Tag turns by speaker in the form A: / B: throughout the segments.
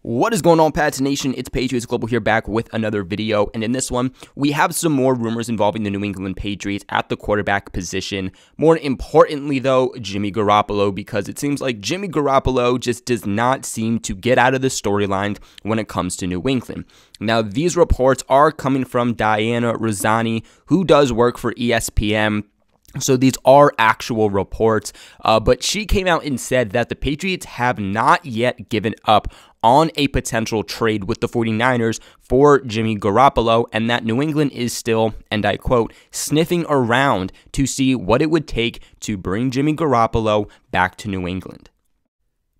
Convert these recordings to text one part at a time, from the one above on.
A: What is going on, Pats Nation? It's Patriots Global here, back with another video, and in this one, we have some more rumors involving the New England Patriots at the quarterback position. More importantly, though, Jimmy Garoppolo, because it seems like Jimmy Garoppolo just does not seem to get out of the storyline when it comes to New England. Now, these reports are coming from Diana Rosani, who does work for ESPN. So these are actual reports, but she came out and said that the Patriots have not yet given up on a potential trade with the 49ers for Jimmy Garoppolo, and that New England is still, and I quote, sniffing around to see what it would take to bring Jimmy Garoppolo back to New England.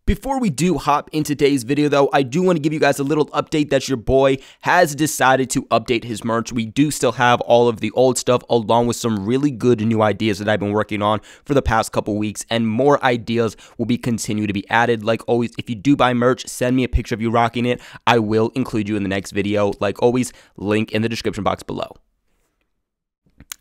A: Before we do hop into today's video, though, I do want to give you guys a little update that your boy has decided to update his merch. We do still have all of the old stuff, along with some really good new ideas that I've been working on for the past couple weeks, and more ideas will be continue to be added. Like always, if you do buy merch, send me a picture of you rocking it. I will include you in the next video. Like always, link in the description box below.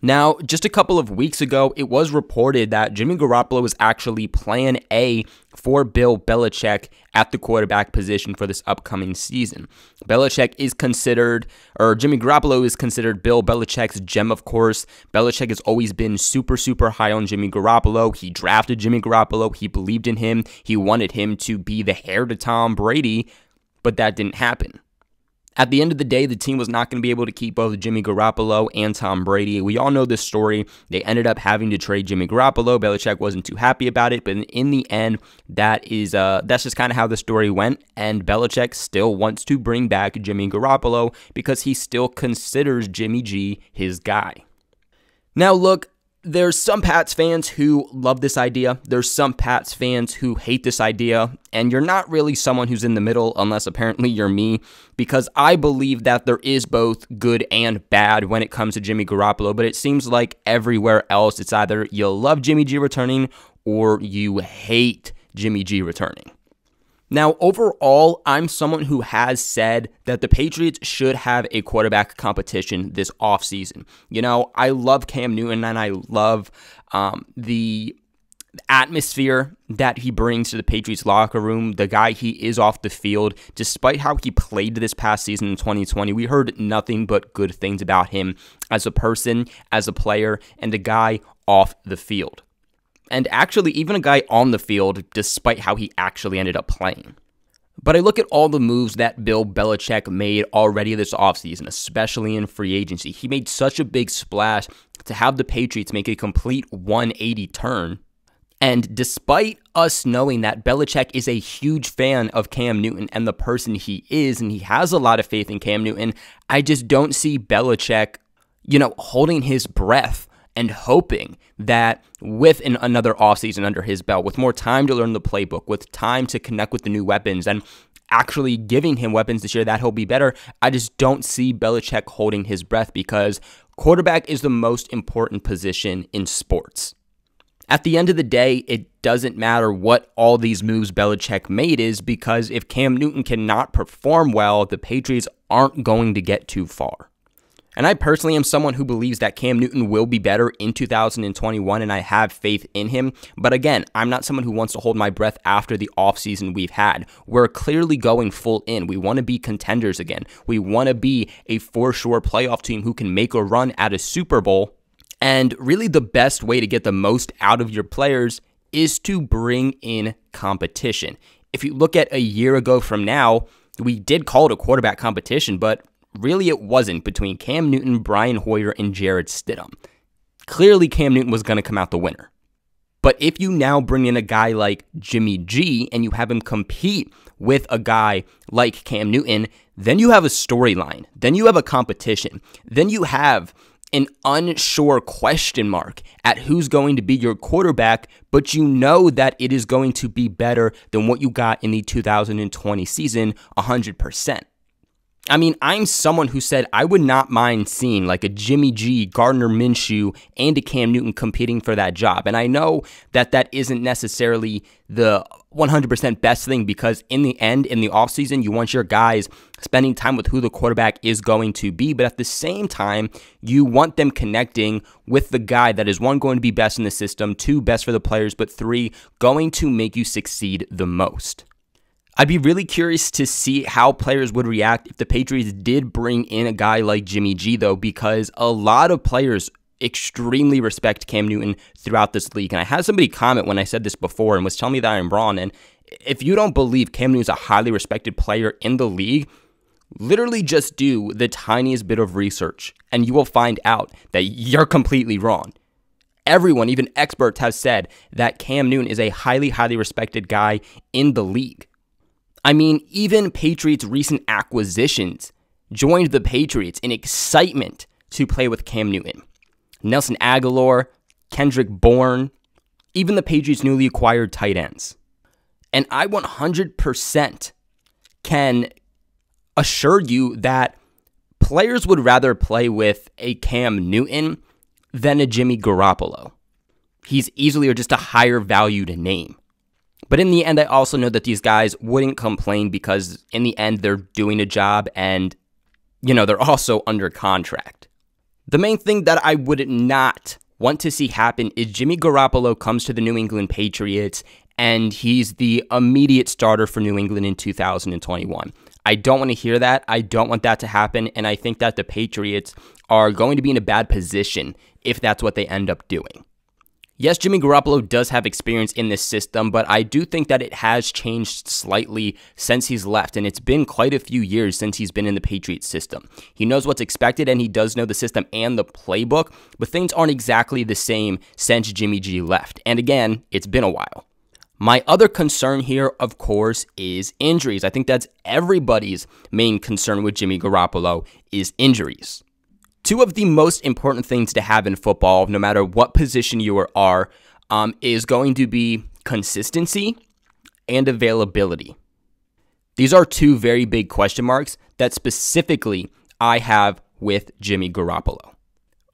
A: Now, just a couple of weeks ago, it was reported that Jimmy Garoppolo was actually plan A for Bill Belichick at the quarterback position for this upcoming season. Belichick is considered, or Jimmy Garoppolo is considered Bill Belichick's gem, of course. Belichick has always been super high on Jimmy Garoppolo. He drafted Jimmy Garoppolo. He believed in him. He wanted him to be the heir to Tom Brady, but that didn't happen. At the end of the day, the team was not going to be able to keep both Jimmy Garoppolo and Tom Brady. We all know this story. They ended up having to trade Jimmy Garoppolo. Belichick wasn't too happy about it, but in the end, that's just kind of how the story went, and Belichick still wants to bring back Jimmy Garoppolo because he still considers Jimmy G his guy. Now, look, there's some Pats fans who love this idea. There's some Pats fans who hate this idea, and you're not really someone who's in the middle unless apparently you're me, because I believe that there is both good and bad when it comes to Jimmy Garoppolo, but it seems like everywhere else it's either you love Jimmy G returning or you hate Jimmy G returning. Now, overall, I'm someone who has said that the Patriots should have a quarterback competition this offseason. You know, I love Cam Newton, and I love the atmosphere that he brings to the Patriots locker room, the guy he is off the field. Despite how he played this past season in 2020, we heard nothing but good things about him as a person, as a player, and a guy off the field. And actually, even a guy on the field, despite how he actually ended up playing. But I look at all the moves that Bill Belichick made already this offseason, especially in free agency. He made such a big splash to have the Patriots make a complete 180 turn. And despite us knowing that Belichick is a huge fan of Cam Newton and the person he is, and he has a lot of faith in Cam Newton, I just don't see Belichick, holding his breath and hoping that with another offseason under his belt, with more time to learn the playbook, with time to connect with the new weapons, and actually giving him weapons this year that he'll be better, I just don't see Belichick holding his breath, because quarterback is the most important position in sports. At the end of the day, it doesn't matter what all these moves Belichick made is, because if Cam Newton cannot perform well, the Patriots aren't going to get too far. And I personally am someone who believes that Cam Newton will be better in 2021, and I have faith in him. But again, I'm not someone who wants to hold my breath after the offseason we've had. We're clearly going full in. We want to be contenders again. We want to be a for sure playoff team who can make a run at a Super Bowl. And really the best way to get the most out of your players is to bring in competition. If you look at a year ago from now, we did call it a quarterback competition, but really, it wasn't between Cam Newton, Brian Hoyer, and Jarrett Stidham. Clearly, Cam Newton was going to come out the winner. But if you now bring in a guy like Jimmy G and you have him compete with a guy like Cam Newton, then you have a storyline. Then you have a competition. Then you have an unsure question mark at who's going to be your quarterback, but you know that it is going to be better than what you got in the 2020 season 100%. I mean, I'm someone who said I would not mind seeing like a Jimmy G, Gardner Minshew, and a Cam Newton competing for that job. And I know that that isn't necessarily the 100% best thing, because in the end, in the offseason, you want your guys spending time with who the quarterback is going to be. But at the same time, you want them connecting with the guy that is, one, going to be best in the system, two, best for the players, but three, going to make you succeed the most. I'd be really curious to see how players would react if the Patriots did bring in a guy like Jimmy G, though, because a lot of players extremely respect Cam Newton throughout this league. And I had somebody comment when I said this before and was telling me that I'm wrong. And if you don't believe Cam Newton's a highly respected player in the league, literally just do the tiniest bit of research and you will find out that you're completely wrong. Everyone, even experts, have said that Cam Newton is a highly, highly respected guy in the league. I mean, even Patriots' recent acquisitions joined the Patriots in excitement to play with Cam Newton. Nelson Aguilar, Kendrick Bourne, even the Patriots' newly acquired tight ends. And I 100% can assure you that players would rather play with a Cam Newton than a Jimmy Garoppolo. He's easily just a higher valued name. But in the end, I also know that these guys wouldn't complain because in the end, they're doing a job and, they're also under contract. The main thing that I would not want to see happen is Jimmy Garoppolo comes to the New England Patriots and he's the immediate starter for New England in 2021. I don't want to hear that. I don't want that to happen. And I think that the Patriots are going to be in a bad position if that's what they end up doing. Yes, Jimmy Garoppolo does have experience in this system, but I do think that it has changed slightly since he's left, and it's been quite a few years since he's been in the Patriots system. He knows what's expected, and he does know the system and the playbook, but things aren't exactly the same since Jimmy G left. And again, it's been a while. My other concern here, of course, is injuries. I think that's everybody's main concern with Jimmy Garoppolo is injuries. Two of the most important things to have in football, no matter what position you are, is going to be consistency and availability. These are two very big question marks that specifically I have with Jimmy Garoppolo.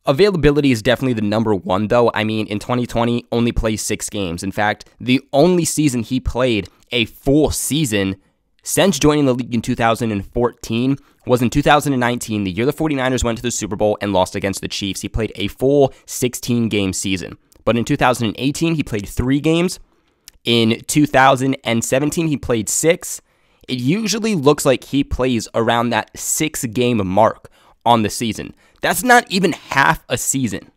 A: Availability is definitely the number one, though. I mean, in 2020, only played 6 games. In fact, the only season he played a full season since joining the league in 2014 was in 2019, the year the 49ers went to the Super Bowl and lost against the Chiefs. He played a full 16-game season. But in 2018, he played 3 games. In 2017, he played 6. It usually looks like he plays around that 6-game mark on the season. That's not even half a season.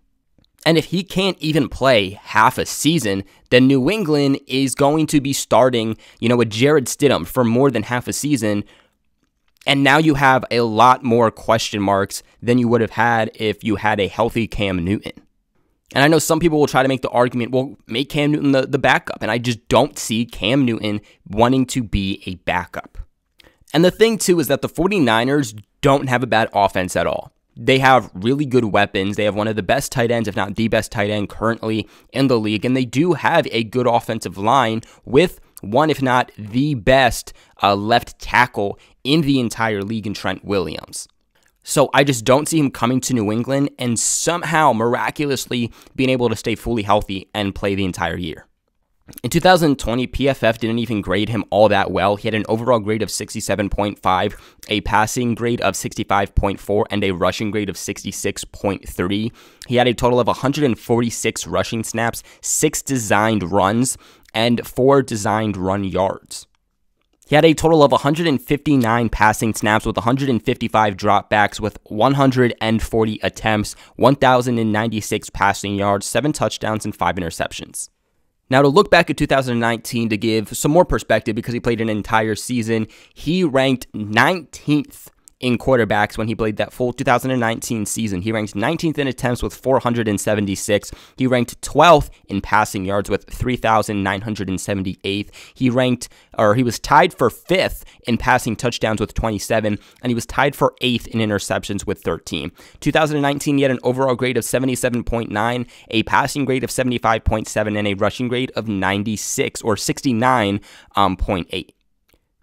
A: And if he can't even play half a season, then New England is going to be starting, a Jared Stidham for more than half a season. And now you have a lot more question marks than you would have had if you had a healthy Cam Newton. And I know some people will try to make the argument, well, make Cam Newton the backup. And I just don't see Cam Newton wanting to be a backup. And the thing, too, is that the 49ers don't have a bad offense at all. They have really good weapons. They have one of the best tight ends, if not the best tight end currently in the league. And they do have a good offensive line with one, if not the best left tackle in the entire league in Trent Williams. So I just don't see him coming to New England and somehow miraculously being able to stay fully healthy and play the entire year. In 2020, PFF didn't even grade him all that well. He had an overall grade of 67.5, a passing grade of 65.4, and a rushing grade of 66.3. He had a total of 146 rushing snaps, 6 designed runs, and 4 designed run yards. He had a total of 159 passing snaps with 155 dropbacks with 140 attempts, 1,096 passing yards, 7 touchdowns, and 5 interceptions. Now, to look back at 2019 to give some more perspective, because he played an entire season, he ranked 19th in quarterbacks when he played that full 2019 season. He ranked 19th in attempts with 476. He ranked 12th in passing yards with 3,978. He was tied for 5th in passing touchdowns with 27, and he was tied for 8th in interceptions with 13. 2019, he had an overall grade of 77.9, a passing grade of 75.7, and a rushing grade of 96 or 69.8.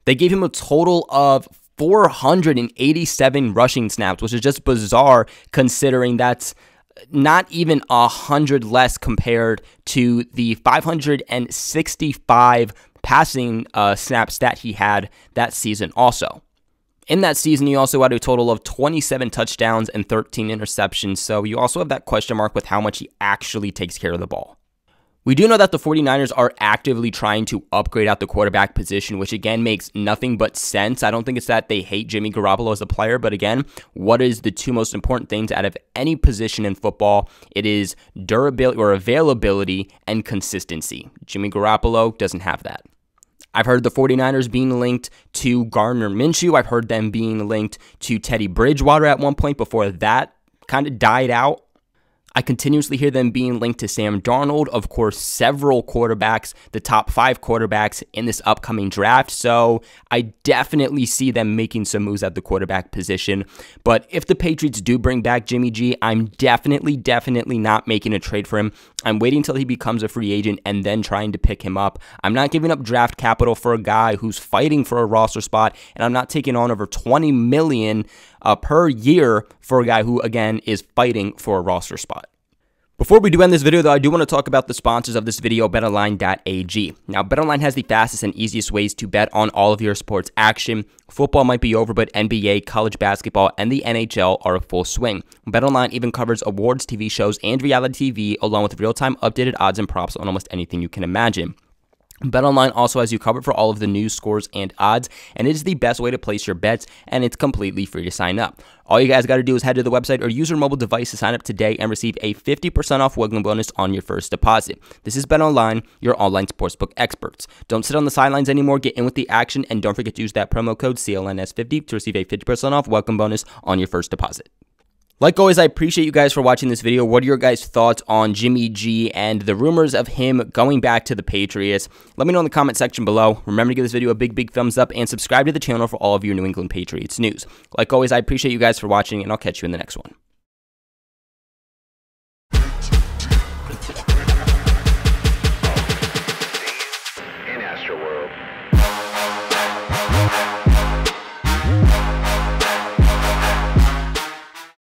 A: They gave him a total of 487 rushing snaps, which is just bizarre considering that's not even 100 less compared to the 565 passing snaps that he had that season also. In that season, he also had a total of 27 touchdowns and 13 interceptions, so you also have that question mark with how much he actually takes care of the ball. We do know that the 49ers are actively trying to upgrade out the quarterback position, which again makes nothing but sense. I don't think it's that they hate Jimmy Garoppolo as a player, but again, what is the two most important things out of any position in football? It is durability or availability and consistency. Jimmy Garoppolo doesn't have that. I've heard the 49ers being linked to Gardner Minshew. I've heard them being linked to Teddy Bridgewater at one point before that kind of died out. I continuously hear them being linked to Sam Darnold, of course, several quarterbacks, the top 5 quarterbacks in this upcoming draft. So I definitely see them making some moves at the quarterback position. But if the Patriots do bring back Jimmy G, I'm definitely not making a trade for him. I'm waiting until he becomes a free agent and then trying to pick him up. I'm not giving up draft capital for a guy who's fighting for a roster spot, and I'm not taking on over $20 million per year for a guy who, again, is fighting for a roster spot. Before we do end this video, though, I do want to talk about the sponsors of this video, betonline.ag. Now, BetOnline has the fastest and easiest ways to bet on all of your sports action. Football might be over, but NBA, college basketball, and the NHL are in full swing. BetOnline even covers awards, TV shows, and reality TV, along with real-time updated odds and props on almost anything you can imagine. BetOnline also has you covered for all of the news, scores, and odds, and it is the best way to place your bets, and it's completely free to sign up. All you guys got to do is head to the website or use your mobile device to sign up today and receive a 50% off welcome bonus on your first deposit. This is BetOnline, your online sportsbook experts. Don't sit on the sidelines anymore, get in with the action, and don't forget to use that promo code CLNS50 to receive a 50% off welcome bonus on your first deposit. Like always, I appreciate you guys for watching this video. What are your guys' thoughts on Jimmy G and the rumors of him going back to the Patriots? Let me know in the comment section below. Remember to give this video a big thumbs up and subscribe to the channel for all of your New England Patriots news. Like always, I appreciate you guys for watching, and I'll catch you in the next one.